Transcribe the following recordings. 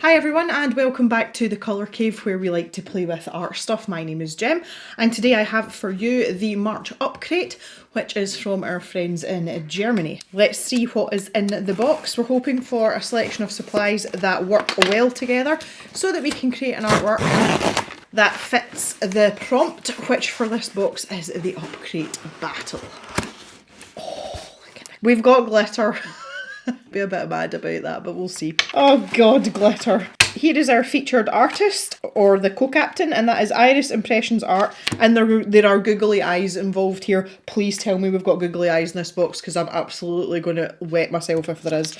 Hi everyone and welcome back to the Colour Cave where we like to play with art stuff. My name is Jem and today I have for you the March Upcrate, which is from our friends in Germany. Let's see what is in the box. We're hoping for a selection of supplies that work well together so that we can create an artwork that fits the prompt, which for this box is the Upcrate Battle. Oh, look at that. We've got glitter. Be a bit mad about that, but we'll see. Oh god, glitter. Here is our featured artist, or the co-captain, and that is Iris Impressions Art, and there are googly eyes involved here. Please tell me we've got googly eyes in this box, because I'm absolutely going to wet myself if there is.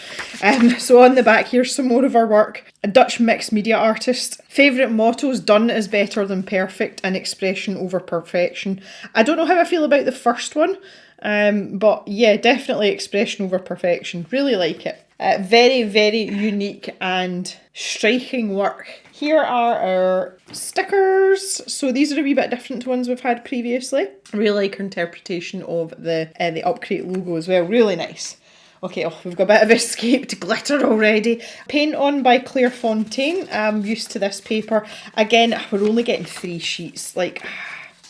So on the back here's some more of our work. A Dutch mixed media artist. Favourite mottos: done is better than perfect, and expression over perfection. I don't know how I feel about the first one, but yeah, definitely expression over perfection. Really like it. Very, very unique and striking work. Here are our stickers. So these are a wee bit different to ones we've had previously. I really like her interpretation of the Upcrate logo as well. Really nice. Okay, we've got a bit of escaped glitter already. Paint on by Claire Fontaine. I'm used to this paper. Again, we're only getting 3 sheets. Like,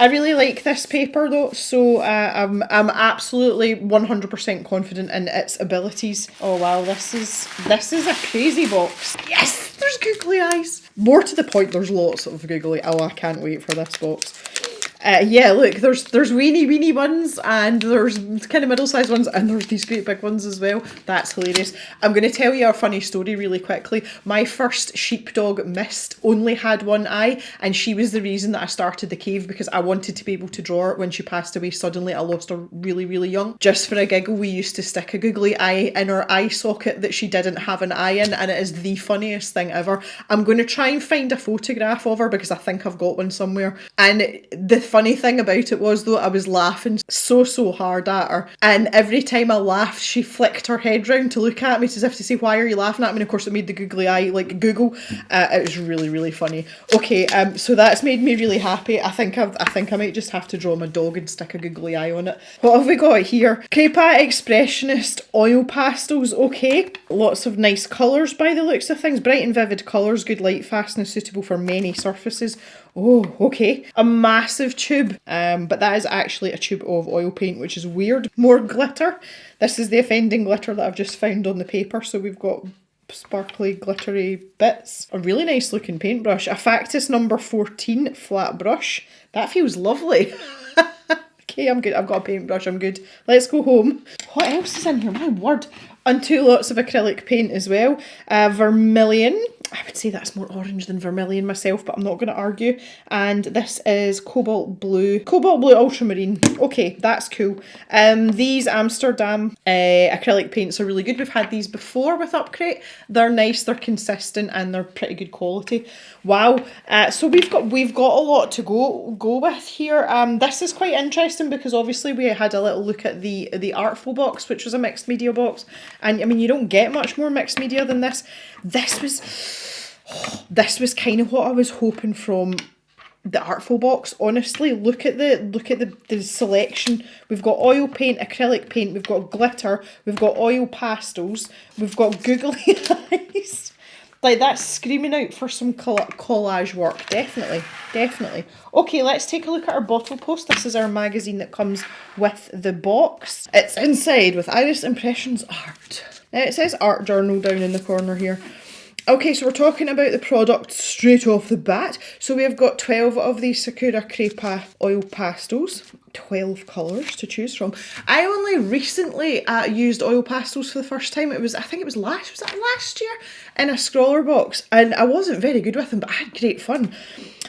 I really like this paper though, so I'm absolutely 100% confident in its abilities. Oh wow, this is a crazy box. Yes, there's googly eyes. More to the point, there's lots of googly. Oh, I can't wait for this box. Yeah, look, there's weeny ones, and there's kind of middle-sized ones, and there's these great big ones as well. That's hilarious. I'm going to tell you a funny story really quickly. My first sheepdog, Mist, only had one eye, and she was the reason that I started the cave, because I wanted to be able to draw her. When she passed away suddenly, I lost her really, really young. Just for a giggle, we used to stick a googly eye in her eye socket that she didn't have an eye in, and it is the funniest thing ever. I'm going to try and find a photograph of her, because I think I've got one somewhere. And the funny thing about it was though, I was laughing so hard at her, and every time I laughed she flicked her head round to look at me as if to say, why are you laughing at me? And of course it made the googly eye like Google. It was really funny. Okay, so that's made me really happy. I think I might just have to draw my dog and stick a googly eye on it. What have we got here? Cray-pas Expressionist oil pastels. Okay, lots of nice colours by the looks of things. Bright and vivid colours, good light fastness, suitable for many surfaces. Oh, okay. A massive tube, but that is actually a tube of oil paint, which is weird. More glitter. This is the offending glitter that I've just found on the paper, so we've got sparkly glittery bits. A really nice looking paintbrush. A Factus number 14 flat brush. That feels lovely. Okay, I'm good. I've got a paintbrush, I'm good. Let's go home. What else is in here? My word. And 2 lots of acrylic paint as well. Vermilion. I would say that's more orange than vermilion myself, but I'm not going to argue. And this is cobalt blue ultramarine. Okay, that's cool. These Amsterdam acrylic paints are really good. We've had these before with Upcrate. They're nice, they're consistent, and they're pretty good quality. Wow. So we've got a lot to go with here. This is quite interesting because obviously we had a little look at the Artful box, which was a mixed media box, and I mean you don't get much more mixed media than this. This was kind of what I was hoping from the Artful box. Honestly, look at the selection. We've got oil paint, acrylic paint, we've got glitter, we've got oil pastels, we've got googly eyes. Like, that's screaming out for some collage work. Definitely. Okay, let's take a look at our bottle post. This is our magazine that comes with the box. It's inside with Iris Impressions Art. Now it says art journal down in the corner here. Okay, so we're talking about the product straight off the bat. So we have got 12 of these Sakura Cray-pas oil pastels. 12 colours to choose from. I only recently used oil pastels for the first time. I think it was last year in a scroller box, and I wasn't very good with them, but I had great fun.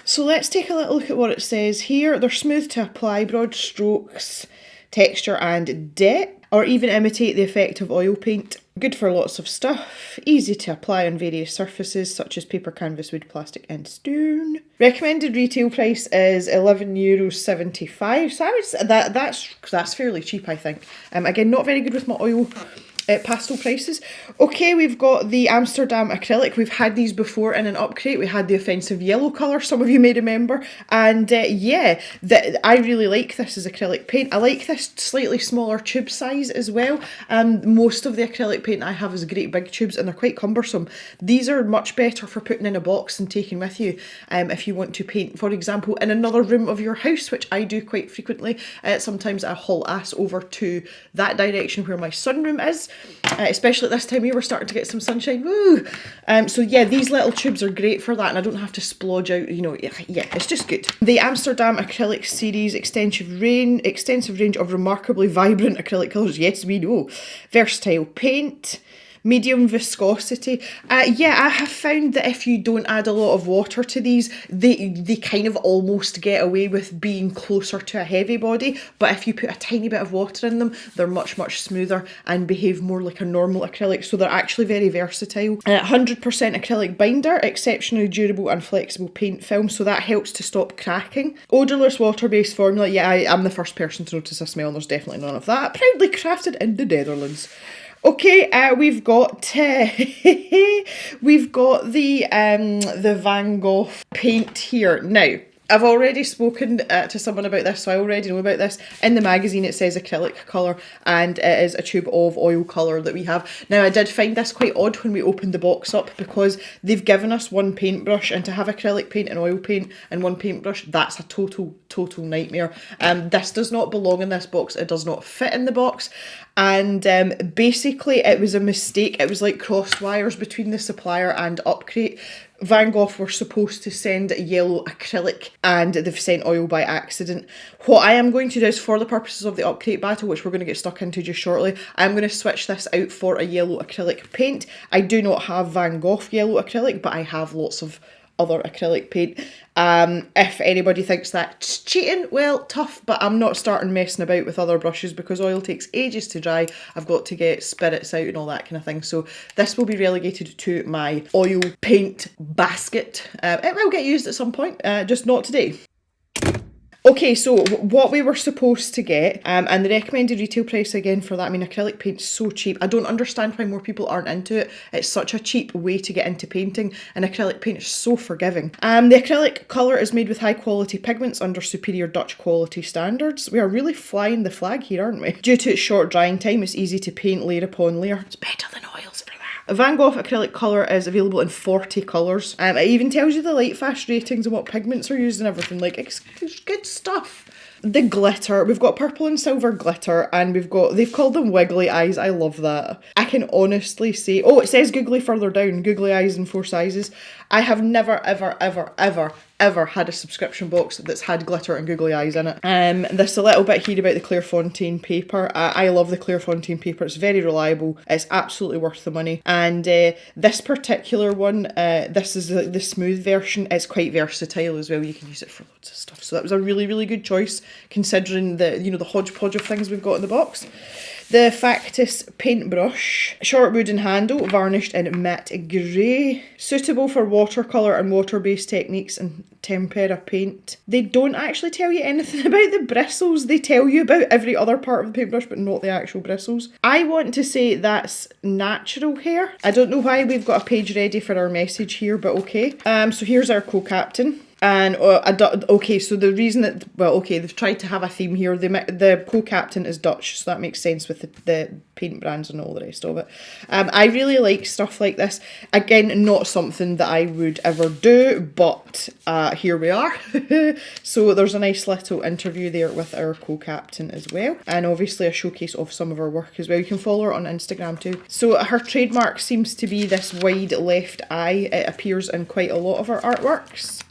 So let's take a little look at what it says here. They're smooth to apply, broad strokes, texture and depth, or even imitate the effect of oil paint. Good for lots of stuff, easy to apply on various surfaces such as paper, canvas, wood, plastic and stone. Recommended retail price is €11.75, so I would say that's fairly cheap, I think. Again, not very good with my oil pastel prices. Okay, we've got the Amsterdam acrylic. We've had these before in an upgrade. We had the offensive yellow colour, some of you may remember. And yeah, I really like this as acrylic paint. I like this slightly smaller tube size as well. Most of the acrylic paint I have is great big tubes and they're quite cumbersome. These are much better for putting in a box and taking with you if you want to paint, for example, in another room of your house, which I do quite frequently. Sometimes I haul ass over to that direction where my sunroom is, especially at this time of year, we're starting to get some sunshine, woo! So yeah, these little tubes are great for that and I don't have to splodge out, you know, yeah, it's just good. The Amsterdam Acrylic Series extensive range of remarkably vibrant acrylic colours, yes we know. Versatile paint. Medium viscosity. Yeah, I have found that if you don't add a lot of water to these, they kind of almost get away with being closer to a heavy body, but if you put a tiny bit of water in them, they're much smoother and behave more like a normal acrylic, so they're actually very versatile. 100% acrylic binder, exceptionally durable and flexible paint film, so that helps to stop cracking. Odourless water-based formula, yeah, I'm the first person to notice a smell and there's definitely none of that. Proudly crafted in the Netherlands. Okay, we've got the Van Gogh paint here. Now, I've already spoken to someone about this, so I already know about this. In the magazine it says acrylic colour and it is a tube of oil colour that we have. Now I did find this quite odd when we opened the box up because they've given us one paintbrush, and to have acrylic paint and oil paint in one paintbrush, that's a total nightmare. This does not belong in this box, it does not fit in the box. And basically it was a mistake. It was like crossed wires between the supplier and Upcrate. Van Gogh were supposed to send yellow acrylic and they've sent oil by accident. What I am going to do is, for the purposes of the upgrade battle, which we're going to get stuck into just shortly, I'm going to switch this out for a yellow acrylic paint. I do not have Van Gogh yellow acrylic, but I have lots of other acrylic paint. If anybody thinks that's cheating, well, tough, but I'm not starting messing about with other brushes because oil takes ages to dry. I've got to get spirits out and all that kind of thing. So this will be relegated to my oil paint basket. It will get used at some point, just not today. Okay, so what we were supposed to get, and the recommended retail price again for that, I mean, acrylic paint's so cheap. I don't understand why more people aren't into it. It's such a cheap way to get into painting, and acrylic paint is so forgiving. The acrylic colour is made with high quality pigments under superior Dutch quality standards. We are really flying the flag here, aren't we? Due to its short drying time, it's easy to paint layer upon layer. It's better than oils for that. Van Gogh acrylic colour is available in 40 colours. It even tells you the light fast ratings and what pigments are used and everything. Like, it's good stuff. The glitter, we've got purple and silver glitter, and they've called them wiggly eyes. I love that. I can honestly say, oh, it says googly further down, googly eyes in 4 sizes. I have never, ever had a subscription box that's had glitter and googly eyes in it. There's a little bit here about the Clairefontaine paper. I love the Clairefontaine paper. It's very reliable. It's absolutely worth the money. And this particular one, this is the smooth version. It's quite versatile as well. You can use it for loads of stuff. So that was a really good choice considering the hodgepodge of things we've got in the box. The Factus paintbrush, short wooden handle, varnished in matte grey, suitable for watercolour and water-based techniques and tempera paint. They don't actually tell you anything about the bristles. They tell you about every other part of the paintbrush, but not the actual bristles. I want to say that's natural hair. I don't know why we've got a page ready for our message here, but okay. So here's our co-captain. And okay, so the reason that, well, okay, they've tried to have a theme here. The co-captain is Dutch, so that makes sense with the paint brands and all the rest of it. I really like stuff like this. Again, not something that I would ever do, but here we are. So there's a nice little interview there with our co-captain as well, and obviously a showcase of some of her work as well. You can follow her on Instagram too. So her trademark seems to be this wide left eye. It appears in quite a lot of her artworks.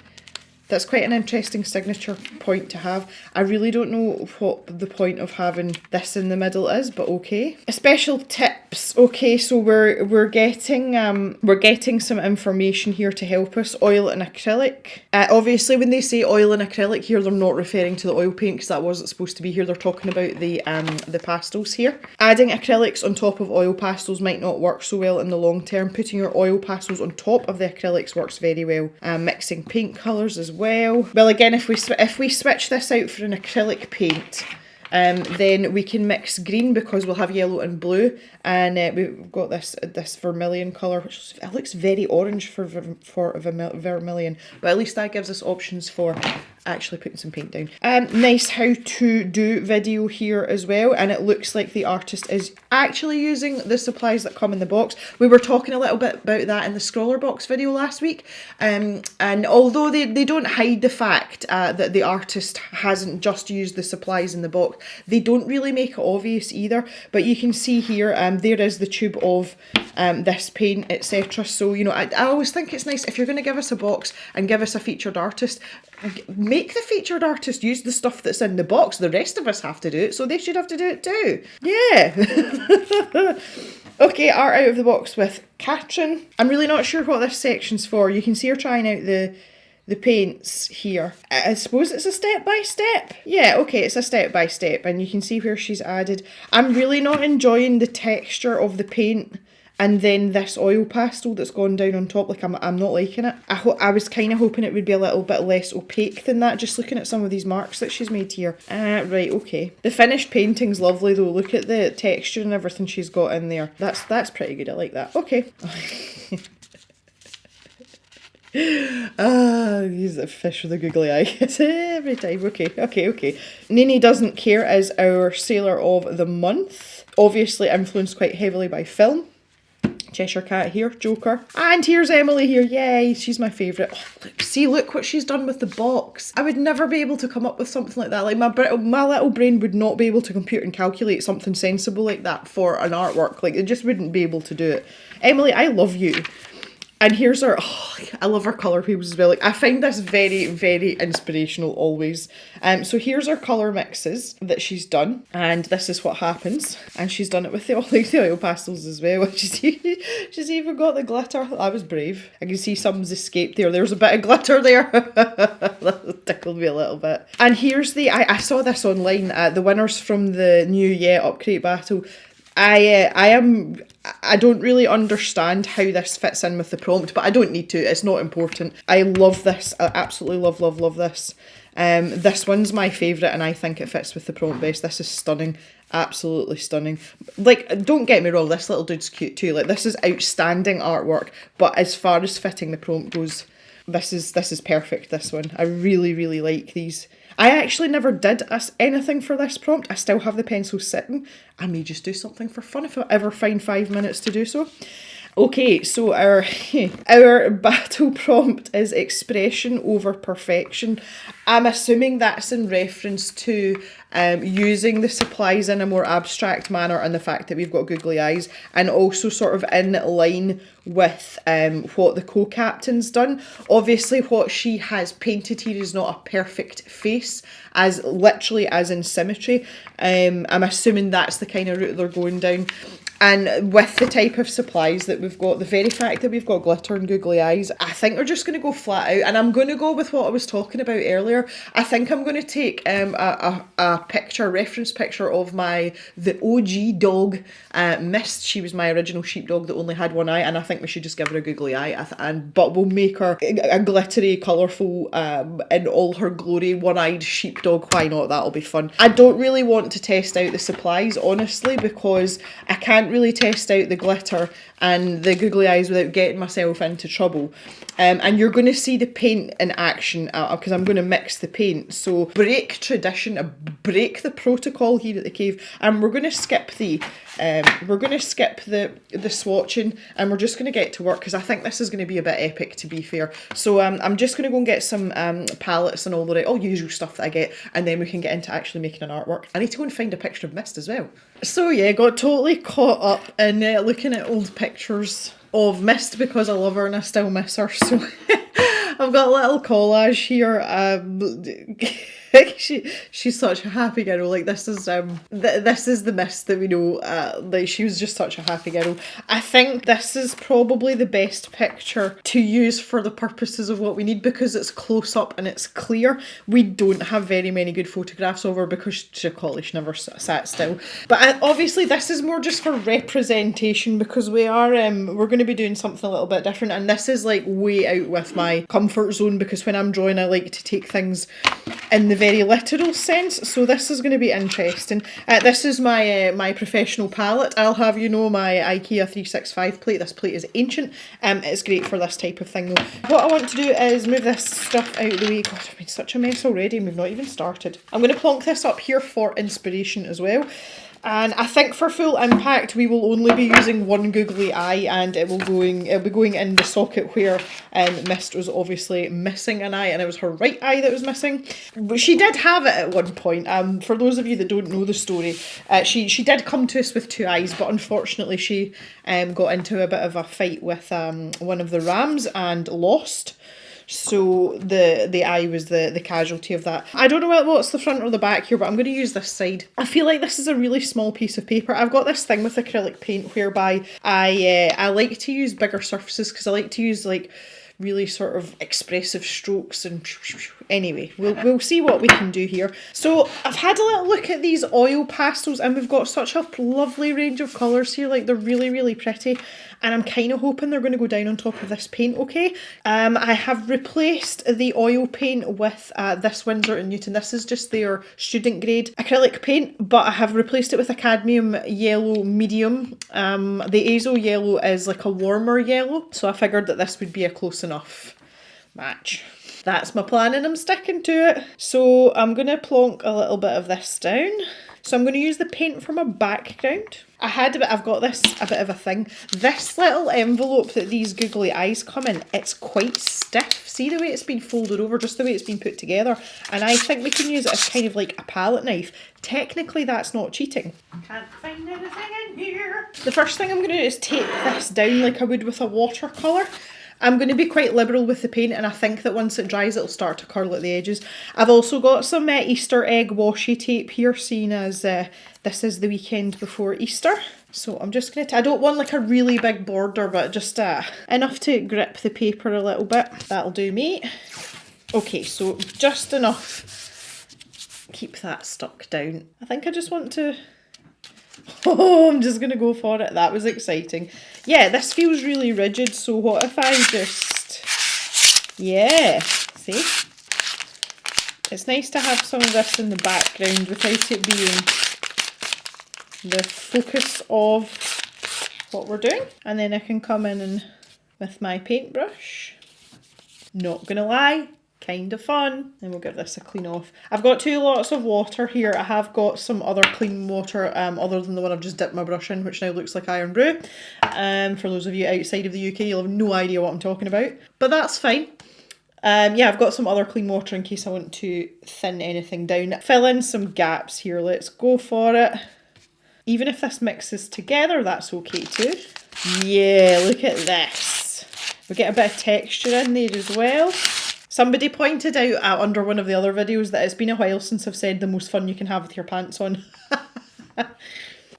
That's quite an interesting signature point to have. I really don't know what the point of having this in the middle is, but okay. Special tips. Okay, so we're getting some information here to help us. Oil and acrylic. Obviously, when they say oil and acrylic here, they're not referring to the oil paint because that wasn't supposed to be here. They're talking about the pastels here. Adding acrylics on top of oil pastels might not work so well in the long term. Putting your oil pastels on top of the acrylics works very well. Mixing paint colours as well. Well, again, if we switch this out for an acrylic paint, Then we can mix green because we'll have yellow and blue, and we've got this vermilion colour, which it looks very orange for vermilion, but at least that gives us options for actually putting some paint down. Nice how to do video here as well, and it looks like the artist is actually using the supplies that come in the box. We were talking a little bit about that in the scroller box video last week, and although they don't hide the fact that the artist hasn't just used the supplies in the box, they don't really make it obvious either. But you can see here, there is the tube of this paint, etc. So, you know, I always think it's nice if you're going to give us a box and give us a featured artist, make the featured artist use the stuff that's in the box. The rest of us have to do it, so they should have to do it too. Yeah. Okay, art out of the box with Katrin. I'm really not sure what this section's for. You can see her trying out the paints here. I suppose it's a step-by-step. Yeah, okay, it's a step-by-step, and you can see where she's added. I'm really not enjoying the texture of the paint and then this oil pastel that's gone down on top. Like, I'm not liking it. I was kind of hoping it would be a little bit less opaque than that, just looking at some of these marks that she's made here. Right, okay. The finished painting's lovely though. Look at the texture and everything she's got in there. That's pretty good. I like that. Okay. He's a fish with a googly eye every time. Okay. Nini Doesn't Care is our Sailor of the Month. Obviously influenced quite heavily by film. Cheshire Cat here, Joker. And here's Emily here. Yay, she's my favourite. Oh, look what she's done with the box. I would never be able to come up with something like that. Like, my little brain would not be able to compute and calculate something sensible like that for an artwork. Like, it just wouldn't be able to do it. Emily, I love you. And here's her, I love her colour papers as well. Like, I find this very, very inspirational always. So here's her colour mixes that she's done. And this is what happens. And she's done it with the oil pastels as well. She's even got the glitter. I was brave. I can see some's escaped there. There's a bit of glitter there. That tickled me a little bit. And here's I saw this online, the winners from the new Upcrate battle. I don't really understand how this fits in with the prompt, but I don't need to. It's not important. I love this. I absolutely love this. This one's my favourite, and I think it fits with the prompt best. This is stunning. Absolutely stunning. Like, don't get me wrong, this little dude's cute too. Like, this is outstanding artwork, but as far as fitting the prompt goes, this is perfect, this one. I really, really like these. I actually never did anything for this prompt. I still have the pencil sitting. I may just do something for fun if I ever find 5 minutes to do so. Okay, so our battle prompt is expression over perfection. I'm assuming that's in reference to using the supplies in a more abstract manner and the fact that we've got googly eyes, and also sort of in line with what the co-captain's done. Obviously what she has painted here is not a perfect face, as literally as in symmetry. I'm assuming that's the kind of route they're going down. And with the type of supplies that we've got, the very fact that we've got glitter and googly eyes, I think we're just going to go flat out. And I'm going to go with what I was talking about earlier. I think I'm going to take a reference picture of the OG dog, Mist. She was my original sheepdog that only had one eye, and I think we should just give her a googly eye. But we'll make her a glittery, colourful, in all her glory, one-eyed sheepdog. Why not? That'll be fun. I don't really want to test out the supplies, honestly, because I can't really test out the glitter and the googly eyes without getting myself into trouble. And you're going to see the paint in action because I'm going to mix the paint. So break tradition, break the protocol here at the cave, and we're going to skip the swatching, and we're just going to get to work because I think this is going to be a bit epic, to be fair. So I'm just going to go and get some palettes and all usual stuff that I get, and then we can get into actually making an artwork. I need to go and find a picture of Mist as well. So yeah, got totally caught up in looking at old pictures of Mist because I love her and I still miss her. So I've got a little collage here. She's such a happy girl. Like, this is the Mist that we know. Like, she was just such a happy girl. I think this is probably the best picture to use for the purposes of what we need because it's close up and it's clear. We don't have very many good photographs of her because she never sat still. But obviously this is more just for representation because we're going to be doing something a little bit different, and this is like way out with my comfort zone because when I'm drawing I like to take things in the very literal sense, so this is going to be interesting. This is my my professional palette. I'll have you know my IKEA 365 plate. This plate is ancient. It's great for this type of thing though. What I want to do is move this stuff out of the way. God, I've made such a mess already and we've not even started. I'm going to plonk this up here for inspiration as well. And I think for full impact we will only be using one googly eye, and it'll be going in the socket where Mist was obviously missing an eye, and it was her right eye that was missing. But she did have it at one point. For those of you that don't know the story, she did come to us with two eyes, but unfortunately she got into a bit of a fight with one of the rams and lost. So the eye was the casualty of that. I don't know what's the front or the back here, but I'm going to use this side. I feel like this is a really small piece of paper. I've got this thing with acrylic paint whereby I like to use bigger surfaces because I like to use like really sort of expressive strokes and anyway, we'll see what we can do here. So I've had a little look at these oil pastels and we've got such a lovely range of colours here, like they're really, really pretty. And I'm kind of hoping they're going to go down on top of this paint, okay? I have replaced the oil paint with this Winsor & Newton. This is just their student grade acrylic paint, but I have replaced it with a cadmium yellow medium. The Azo yellow is like a warmer yellow, so I figured that this would be a close enough match. That's my plan and I'm sticking to it. So I'm going to plonk a little bit of this down. So I'm going to use the paint from a background. I've got this a bit of a thing. This little envelope that these googly eyes come in, it's quite stiff. See the way it's been folded over, just the way it's been put together. And I think we can use it as kind of like a palette knife. Technically that's not cheating. Can't find anything in here. The first thing I'm going to do is take this down like I would with a watercolour. I'm going to be quite liberal with the paint, and I think that once it dries it'll start to curl at the edges. I've also got some Easter egg washi tape here, seeing as this is the weekend before Easter. So I'm just going to, I don't want like a really big border, but just enough to grip the paper a little bit. That'll do me. Okay, so just enough. Keep that stuck down. I think I just want to... Oh, I'm just going to go for it. That was exciting. Yeah, this feels really rigid, so what if I just... Yeah, see? It's nice to have some of this in the background without it being the focus of what we're doing. And then I can come in and with my paintbrush. Not going to lie. Kind of fun. And we'll give this a clean off. I've got 2 lots of water here. I have got some other clean water other than the one I've just dipped my brush in, which now looks like iron brew. For those of you outside of the UK, you'll have no idea what I'm talking about, but that's fine. Yeah, I've got some other clean water in case I want to thin anything down. Fill in some gaps here. Let's go for it. Even if this mixes together, that's okay too. Yeah, look at this. We get a bit of texture in there as well. Somebody pointed out under one of the other videos that it's been a while since I've said the most fun you can have with your pants on.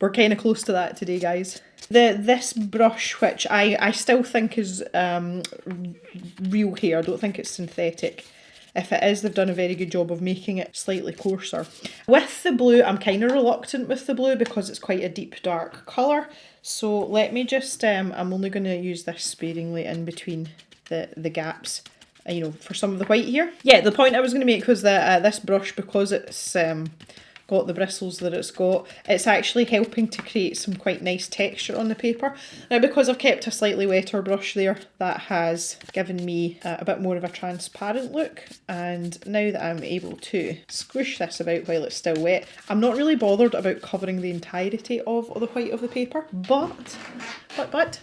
We're kind of close to that today, guys. This brush, which I still think is real hair, I don't think it's synthetic. If it is, they've done a very good job of making it slightly coarser. With the blue, I'm kind of reluctant with the blue because it's quite a deep dark colour. So let me just, I'm only going to use this sparingly in between the gaps. You know, for some of the white here. Yeah, the point I was going to make was that this brush, because it's got the bristles that it's got, it's actually helping to create some quite nice texture on the paper. Now, because I've kept a slightly wetter brush there, that has given me a bit more of a transparent look. And now that I'm able to squish this about while it's still wet, I'm not really bothered about covering the entirety of the white of the paper, but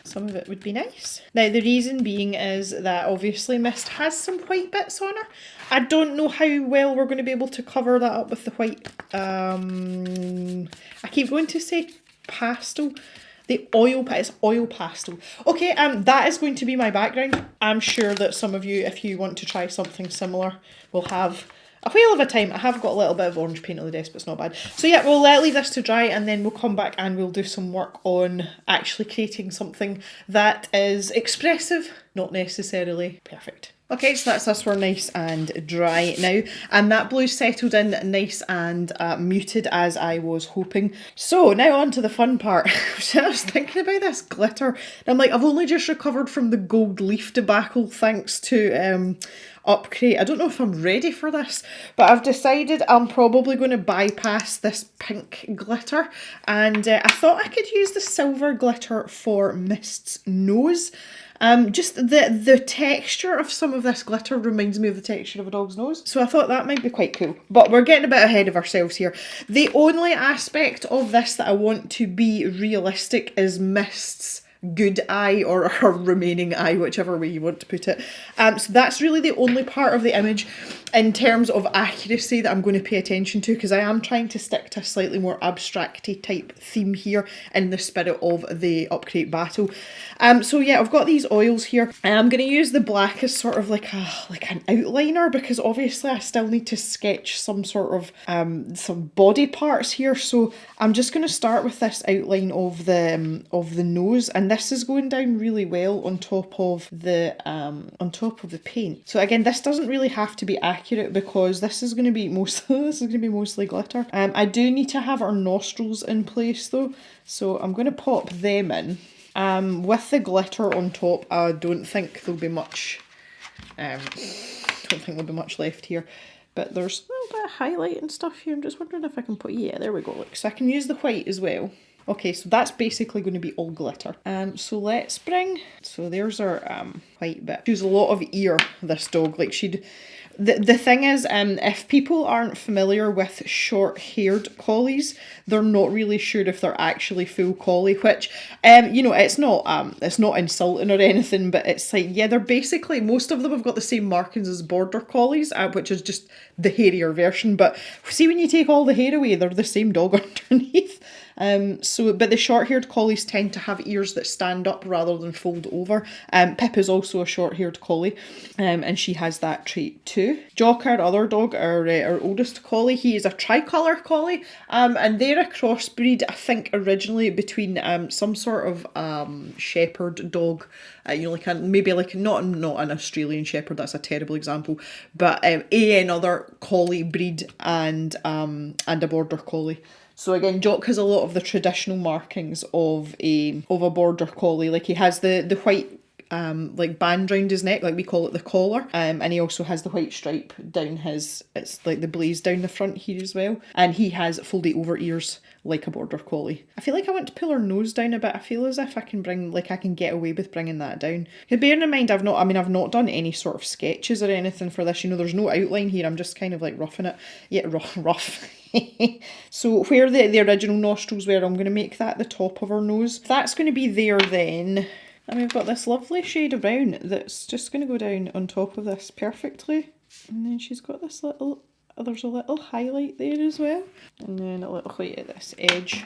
some of it would be nice. Now, the reason being is that obviously Mist has some white bits on her. I don't know how well we're going to be able to cover that up with the white. I keep going to say pastel. It's oil pastel. Okay, that is going to be my background. I'm sure that some of you, if you want to try something similar, will have a whale of a time. I have got a little bit of orange paint on the desk, but it's not bad. So yeah, we'll leave this to dry and then we'll come back and we'll do some work on actually creating something that is expressive, not necessarily perfect. Okay, so that's us, we're nice and dry now, and that blue's settled in nice and muted as I was hoping. So now on to the fun part. I was thinking about this glitter, and I'm like, I've only just recovered from the gold leaf debacle thanks to Upcrate. I don't know if I'm ready for this, but I've decided I'm probably going to bypass this pink glitter, and I thought I could use the silver glitter for Mist's nose. Just the texture of some of this glitter reminds me of the texture of a dog's nose. So I thought that might be quite cool. But we're getting a bit ahead of ourselves here. The only aspect of this that I want to be realistic is Mist's good eye or her remaining eye, whichever way you want to put it. So that's really the only part of the image in terms of accuracy that I'm going to pay attention to, because I am trying to stick to a slightly more abstract-y type theme here in the spirit of the Upcrate battle. So yeah, I've got these oils here. I'm going to use the black as sort of like an outliner, because obviously I still need to sketch some sort of some body parts here. So I'm just going to start with this outline of the nose, and this is going down really well on top of the paint. So again, this doesn't really have to be accurate because this is going to be mostly glitter. I do need to have our nostrils in place though, so I'm going to pop them in. With the glitter on top, I don't think there'll be much. Left here. But there's a little bit of highlight and stuff here. I'm just wondering if I can put, yeah, there we go. Look, so I can use the white as well. Okay, so that's basically going to be all glitter. So let's bring, so there's our white bit. She has a lot of ear, this dog. Like the thing is, if people aren't familiar with short-haired collies, they're not really sure if they're actually full collie, which, you know, it's not insulting or anything, but it's like, yeah, they're basically, most of them have got the same markings as border collies, which is just the hairier version, but see, when you take all the hair away, they're the same dog underneath. But the short-haired collies tend to have ears that stand up rather than fold over. Pip is also a short-haired collie, and she has that trait too. Jock, our other dog, our oldest collie, he is a tricolour collie, and they're a crossbreed, I think, originally between some sort of shepherd dog, you know, like not an Australian shepherd, that's a terrible example, but another collie breed and a border collie. So again, Jock has a lot of the traditional markings of a border collie. Like he has the white like band round his neck, like we call it the collar, and he also has the white stripe down his, it's like the blaze down the front here as well, and he has folded over ears like a border collie. I feel like I want to pull her nose down a bit. I feel as if I can get away with bringing that down. Bearing in mind, I've not done any sort of sketches or anything for this, you know, there's no outline here, I'm just kind of like roughing it. Yeah, rough. So where the original nostrils were, I'm going to make that the top of her nose. If that's going to be there then, and we've got this lovely shade of brown that's just going to go down on top of this perfectly. And then she's got this little, there's a little highlight there as well. And then a little white at this edge.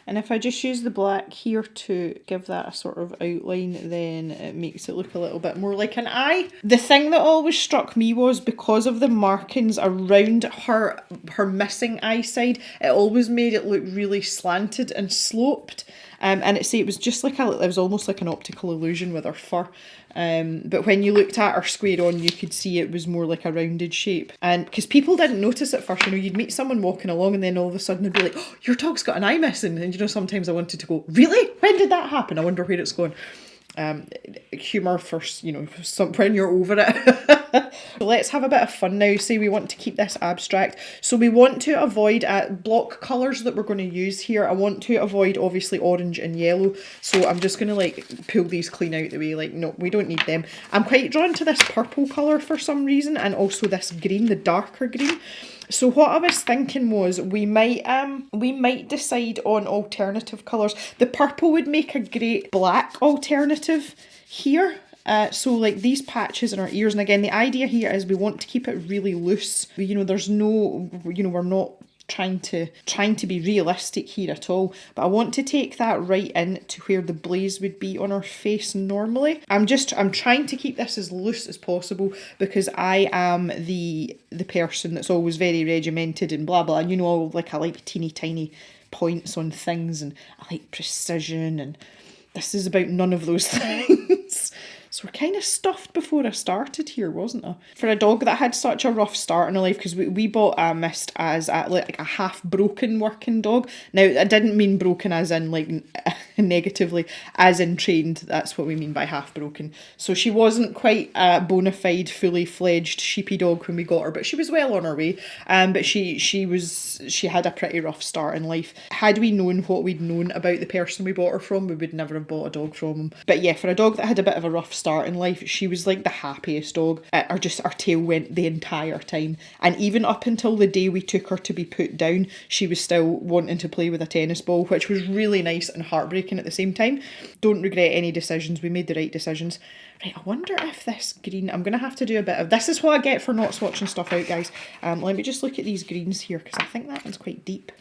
And if I just use the black here to give that a sort of outline, then it makes it look a little bit more like an eye. The thing that always struck me was because of the markings around her missing eye side, it always made it look really slanted and sloped. And it was just like it was almost like an optical illusion with her fur. But when you looked at her square on, you could see it was more like a rounded shape. And because people didn't notice at first, you know, you'd meet someone walking along and then all of a sudden they'd be like, oh, your dog's got an eye missing. And you know, sometimes I wanted to go, really? When did that happen? I wonder where it's going. Humour first, you know, when you're over it. So let's have a bit of fun now. Say we want to keep this abstract. So we want to avoid block colours that we're going to use here. I want to avoid obviously orange and yellow. So I'm just going to like pull these clean out the way. Like, no, we don't need them. I'm quite drawn to this purple colour for some reason, and also this green, the darker green. So what I was thinking was we might decide on alternative colours. The purple would make a great black alternative here. So like these patches in our ears, and again the idea here is we want to keep it really loose. You know, there's no, you know, we're not trying to be realistic here at all, but I want to take that right in to where the blaze would be on her face normally. I'm trying to keep this as loose as possible because I am the person that's always very regimented and blah blah, and you know, like I like teeny tiny points on things and I like precision, and this is about none of those things. So we're kind of stuffed before I started here, wasn't I? For a dog that had such a rough start in her life, because we bought Mist as like a half-broken working dog. Now, I didn't mean broken as in like negatively, as in trained. That's what we mean by half-broken. So she wasn't quite a bona fide, fully fledged sheepy dog when we got her, but she was well on her way. But she had a pretty rough start in life. Had we known what we'd known about the person we bought her from, we would never have bought a dog from him. But yeah, for a dog that had a bit of a rough start in life, she was like the happiest dog. Our tail went the entire time. And even up until the day we took her to be put down, she was still wanting to play with a tennis ball, which was really nice and heartbreaking at the same time. Don't regret any decisions. We made the right decisions. Right, I wonder if this green... I'm going to have to do a bit of... This is what I get for not swatching stuff out, guys. Let me just look at these greens here, because I think that one's quite deep.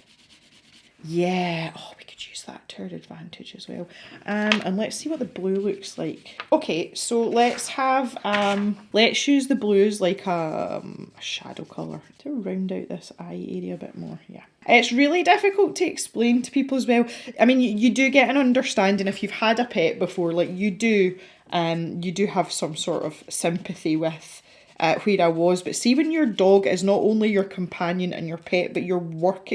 Yeah, oh, we could use that to our advantage as well. And let's see what the blue looks like. Okay, so let's have, let's use the blues like a shadow colour to round out this eye area a bit more, yeah. It's really difficult to explain to people as well. I mean, you do get an understanding if you've had a pet before, like you do have some sort of sympathy with where I was. But see, when your dog is not only your companion and your pet, but your work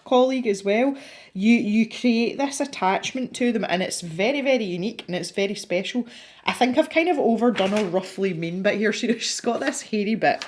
colleague as well, you create this attachment to them, and it's very, very unique and it's very special. I think I've kind of overdone a roughly mean bit here. She's got this hairy bit.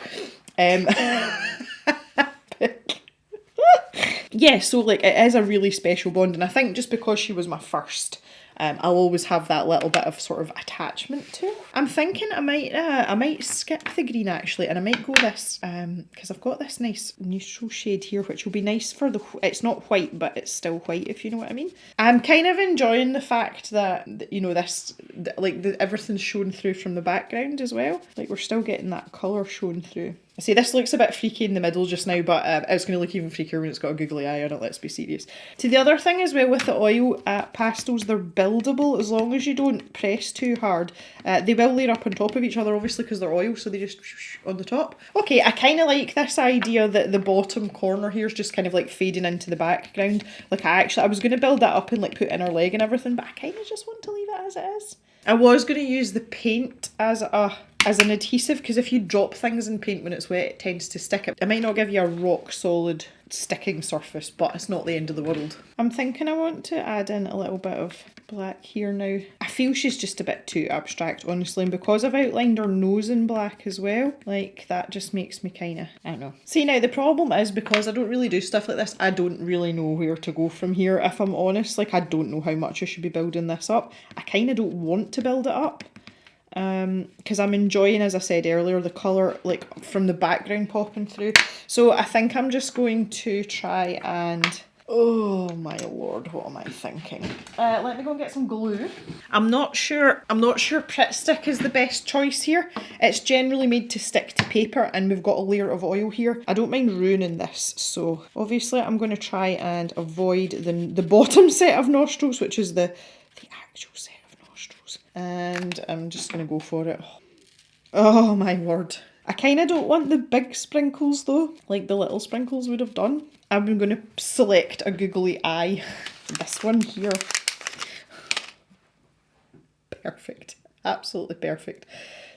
Yeah, so like it is a really special bond, and I think just because she was my first, I'll always have that little bit of sort of attachment to. I'm thinking I might skip the green actually, and I might go this, because I've got this nice neutral shade here, which will be nice for the, it's not white, but it's still white, if you know what I mean. I'm kind of enjoying the fact that, you know, this, like everything's shown through from the background as well. Like we're still getting that colour shown through. I see this looks a bit freaky in the middle just now, but it's going to look even freakier when it's got a googly eye on it, let's be serious. So the other thing as well with the oil pastels, they're buildable as long as you don't press too hard. They will layer up on top of each other obviously because they're oil, so they just on the top. Okay, I kind of like this idea that the bottom corner here is just kind of like fading into the background. Like I was going to build that up and like put in her leg and everything, but I kind of just want to leave it as it is. I was going to use the paint as an adhesive, because if you drop things in paint when it's wet, it tends to stick. It might not give you a rock solid sticking surface, but it's not the end of the world. I'm thinking I want to add in a little bit of black here now. I feel she's just a bit too abstract, honestly, and because I've outlined her nose in black as well, like that just makes me kind of, I don't know. See, now the problem is because I don't really do stuff like this, I don't really know where to go from here, if I'm honest. Like I don't know how much I should be building this up. I kind of don't want to build it up. Because I'm enjoying, as I said earlier, the colour like from the background popping through. So I think I'm just going to try and, oh my lord, what am I thinking? Let me go and get some glue. I'm not sure Pritt Stick is the best choice here. It's generally made to stick to paper, and we've got a layer of oil here. I don't mind ruining this, so obviously I'm going to try and avoid the bottom set of nostrils, which is the actual set. And I'm just going to go for it. Oh my word. I kind of don't want the big sprinkles though, like the little sprinkles would have done. I'm going to select a googly eye. This one here. Perfect. Absolutely perfect.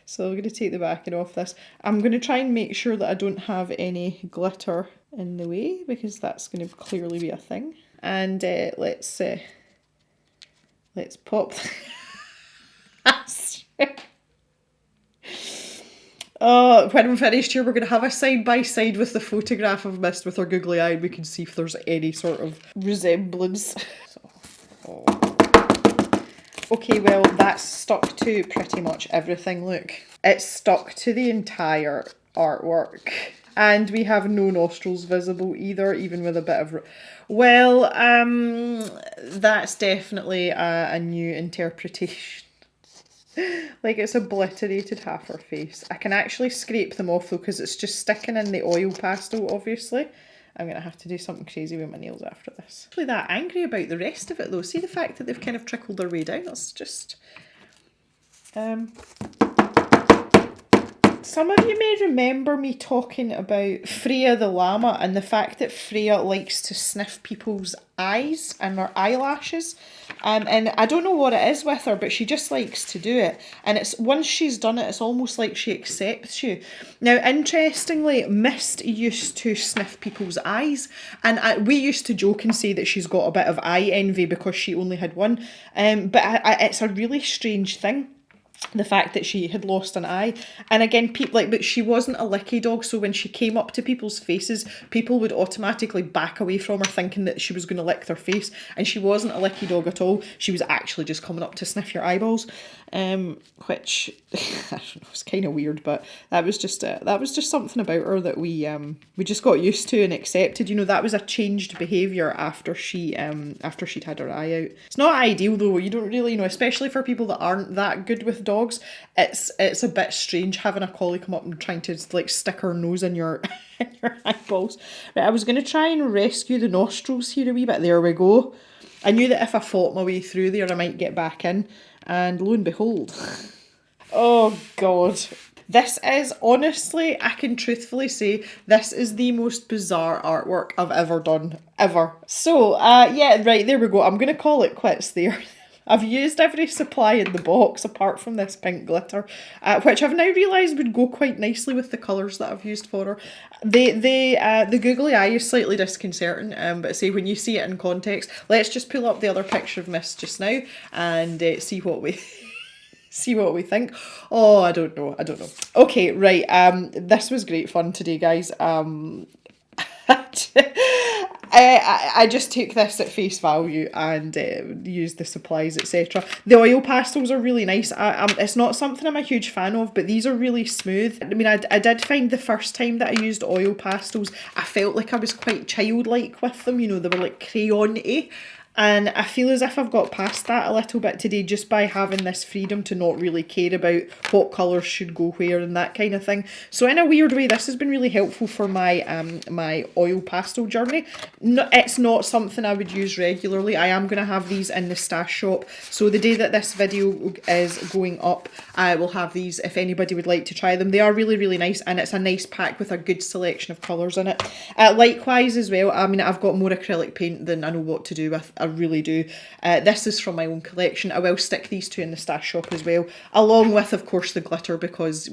So I'm going to take the backing off this. I'm going to try and make sure that I don't have any glitter in the way, because that's going to clearly be a thing. And let's pop... When we're finished here, we're going to have a side by side with the photograph of Mist with her googly eye, and we can see if there's any sort of resemblance. Okay, well, that's stuck to pretty much everything, look. It's stuck to the entire artwork. And we have no nostrils visible either, even with a bit of... Well, that's definitely a new interpretation. Like it's obliterated half her face. I can actually scrape them off though, because it's just sticking in the oil pastel, obviously. I'm going to have to do something crazy with my nails after this. I'm not really that angry about the rest of it though. See the fact that they've kind of trickled their way down? That's just... Some of you may remember me talking about Freya the llama and the fact that Freya likes to sniff people's eyes and their eyelashes. And I don't know what it is with her, but she just likes to do it. And it's once she's done it, it's almost like she accepts you. Now, interestingly, Mist used to sniff people's eyes. And we used to joke and say that she's got a bit of eye envy because she only had one. But it's a really strange thing. The fact that she had lost an eye. And again, but she wasn't a licky dog, so when she came up to people's faces, people would automatically back away from her thinking that she was going to lick their face, and she wasn't a licky dog at all. She was actually just coming up to sniff your eyeballs, which I don't know, it's kind of weird, but that was just something about her that we just got used to and accepted. You know, that was a changed behaviour after she'd had her eye out. It's not ideal though. You don't really know, especially for people that aren't that good with dogs. It's a bit strange having a collie come up and trying to like stick her nose in your in your eyeballs. Right, I was going to try and rescue the nostrils here a wee bit. There we go. I knew that if I fought my way through there, I might get back in, and lo and behold. Oh God. This is, honestly, I can truthfully say, this is the most bizarre artwork I've ever done, ever. So, yeah, right, there we go. I'm going to call it quits there. I've used every supply in the box apart from this pink glitter, which I've now realised would go quite nicely with the colours that I've used for her. The googly eye is slightly disconcerting, but say when you see it in context, let's just pull up the other picture of Miss just now and see what we... see what we think. Oh, I don't know. Okay, right. This was great fun today, guys. I just took this at face value and used the supplies, etc. The oil pastels are really nice. It's not something I'm a huge fan of, but these are really smooth. I mean, I did find the first time that I used oil pastels, I felt like I was quite childlike with them. You know, they were like crayon-y. And I feel as if I've got past that a little bit today just by having this freedom to not really care about what colours should go where and that kind of thing. So in a weird way, this has been really helpful for my my oil pastel journey. No, it's not something I would use regularly. I am going to have these in the stash shop. So the day that this video is going up, I will have these if anybody would like to try them. They are really, really nice, and it's a nice pack with a good selection of colours in it. Likewise as well, I mean, I've got more acrylic paint than I know what to do with. I really do. This is from my own collection. I will stick these two in the stash shop as well, along with, of course, the glitter, because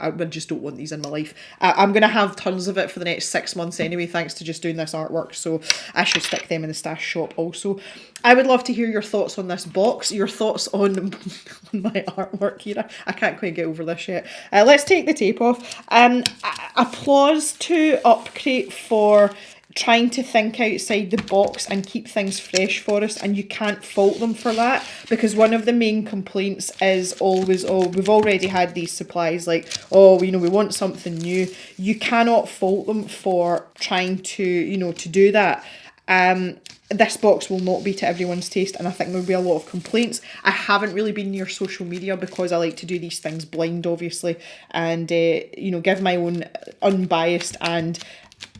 I just don't want these in my life. I'm going to have tons of it for the next 6 months anyway, thanks to just doing this artwork, so I should stick them in the stash shop also. I would love to hear your thoughts on this box, your thoughts on my artwork here. I can't quite get over this yet. Let's take the tape off. Applause to Upcrate for trying to think outside the box and keep things fresh for us, and you can't fault them for that, because one of the main complaints is always, oh, we've already had these supplies, like, oh, you know, we want something new. You cannot fault them for trying to, you know, to do that. This box will not be to everyone's taste, and I think there'll be a lot of complaints. I haven't really been near social media because I like to do these things blind, obviously, and, you know, give my own unbiased and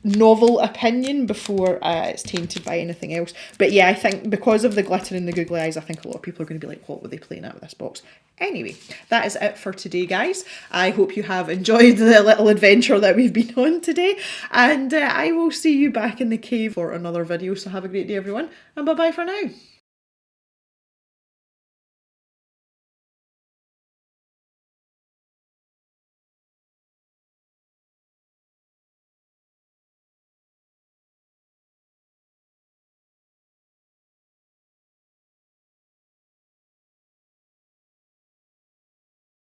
novel opinion before it's tainted by anything else. But yeah, I think because of the glitter and the googly eyes, I think a lot of people are going to be like, what were they playing at with this box? Anyway, that is it for today, guys. I hope you have enjoyed the little adventure that we've been on today, and I will see you back in the cave for another video. So have a great day, everyone, and bye bye for now.